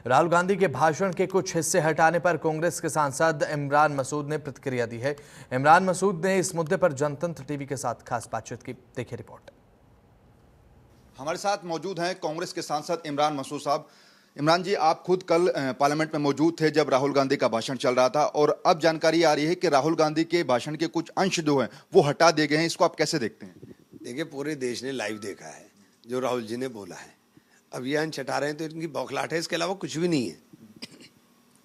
राहुल गांधी के भाषण के कुछ हिस्से हटाने पर कांग्रेस के सांसद इमरान मसूद ने प्रतिक्रिया दी है। इमरान मसूद ने इस मुद्दे पर जनतंत्र टीवी के साथ खास बातचीत की। देखिए रिपोर्ट। हमारे साथ मौजूद हैं कांग्रेस के सांसद इमरान मसूद साहब। इमरान जी, आप खुद कल पार्लियामेंट में मौजूद थे जब राहुल गांधी का भाषण चल रहा था, और अब जानकारी आ रही है कि राहुल गांधी के भाषण के कुछ अंश जो हैं वो हटा दिए गए हैं। इसको आप कैसे देखते हैं? देखिए, पूरे देश ने लाइव देखा है जो राहुल जी ने बोला है। अब ये अंश हटा रहे हैं तो इनकी बौखलाहट है, इसके अलावा कुछ भी नहीं है।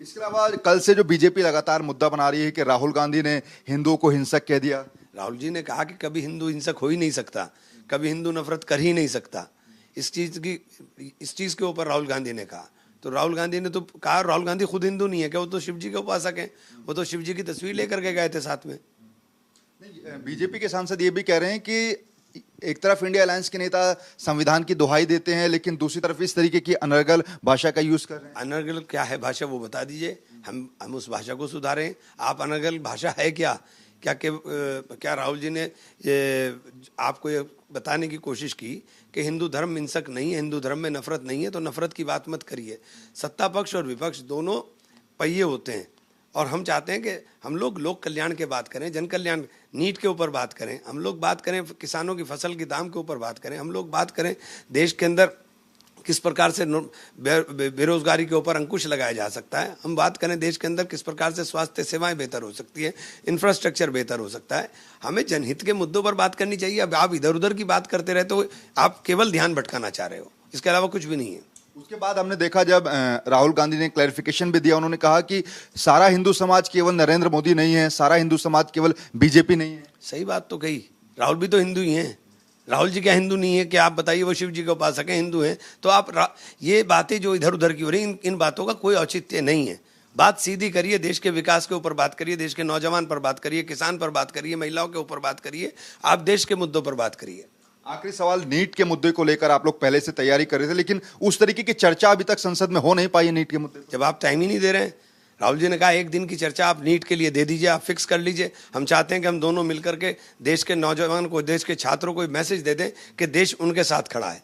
इसके अलावा कल से जो बीजेपी लगातार मुद्दा बना रही है कि राहुल गांधी ने हिंदुओं को हिंसक कह दिया। राहुल जी ने कहा कि कभी हिंदू हिंसक हो ही नहीं सकता, कभी हिंदू नफरत कर ही नहीं सकता। इस चीज के ऊपर राहुल गांधी ने कहा। तो राहुल गांधी ने तो कहा, राहुल गांधी खुद हिंदू नहीं है क्या? वो तो शिव जी के उपासक हैं। वो तो शिव जी की तस्वीर लेकर के गए थे साथ में। बीजेपी के सांसद ये भी कह रहे हैं कि एक तरफ इंडिया अलायंस के नेता संविधान की दुहाई देते हैं, लेकिन दूसरी तरफ इस तरीके की अनर्गल भाषा का यूज कर रहे हैं। अनर्गल क्या है भाषा, वो बता दीजिए। हम उस भाषा को सुधारें। आप अनर्गल भाषा है क्या? क्या राहुल जी ने आपको ये बताने की कोशिश की कि हिंदू धर्म हिंसक नहीं है, हिंदू धर्म में नफरत नहीं है? तो नफरत की बात मत करिए। सत्ता पक्ष और विपक्ष दोनों पहिए होते हैं, और हम चाहते हैं कि हम लोग लोक कल्याण के बात करें, जन कल्याण, नीट के ऊपर बात करें, हम लोग बात करें किसानों की फसल के दाम के ऊपर बात करें, हम लोग बात करें देश के अंदर किस प्रकार से बेरोजगारी के ऊपर अंकुश लगाया जा सकता है, हम बात करें देश के अंदर किस प्रकार से स्वास्थ्य सेवाएं बेहतर हो सकती है, इंफ्रास्ट्रक्चर बेहतर हो सकता है। हमें जनहित के मुद्दों पर बात करनी चाहिए। अब आप इधर उधर की बात करते रहते हो, आप केवल ध्यान भटकाना चाह रहे हो, इसके अलावा कुछ भी नहीं है। उसके बाद हमने देखा जब राहुल गांधी ने क्लैरिफिकेशन भी दिया, उन्होंने कहा कि सारा हिंदू समाज केवल नरेंद्र मोदी नहीं है, सारा हिंदू समाज केवल बीजेपी नहीं है। सही बात तो कही। राहुल भी तो हिंदू ही हैं। राहुल जी क्या हिंदू नहीं है? कि आप बताइए, वो शिव जी के उपासक हैं, हिंदू हैं। तो आप ये बातें जो इधर उधर की हो रही, इन बातों का कोई औचित्य नहीं है। बात सीधी करिए, देश के विकास के ऊपर बात करिए, देश के नौजवान पर बात करिए, किसान पर बात करिए, महिलाओं के ऊपर बात करिए, आप देश के मुद्दों पर बात करिए। आखिरी सवाल, नीट के मुद्दे को लेकर आप लोग पहले से तैयारी कर रहे थे, लेकिन उस तरीके की चर्चा अभी तक संसद में हो नहीं पाई है नीट के मुद्दे। जब आप टाइम ही नहीं दे रहे हैं। राहुल जी ने कहा एक दिन की चर्चा आप नीट के लिए दे दीजिए, आप फिक्स कर लीजिए। हम चाहते हैं कि हम दोनों मिलकर के देश के नौजवान को, देश के छात्रों को मैसेज दे दें कि देश उनके साथ खड़ा है।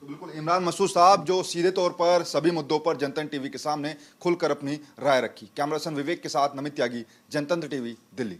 तो बिल्कुल इमरान मसूद साहब जो सीधे तौर पर सभी मुद्दों पर जनतंत्र टीवी के सामने खुलकर अपनी राय रखी। कैमरा पर्सन विवेक के साथ नमित त्यागी, जनतंत्र टीवी, दिल्ली।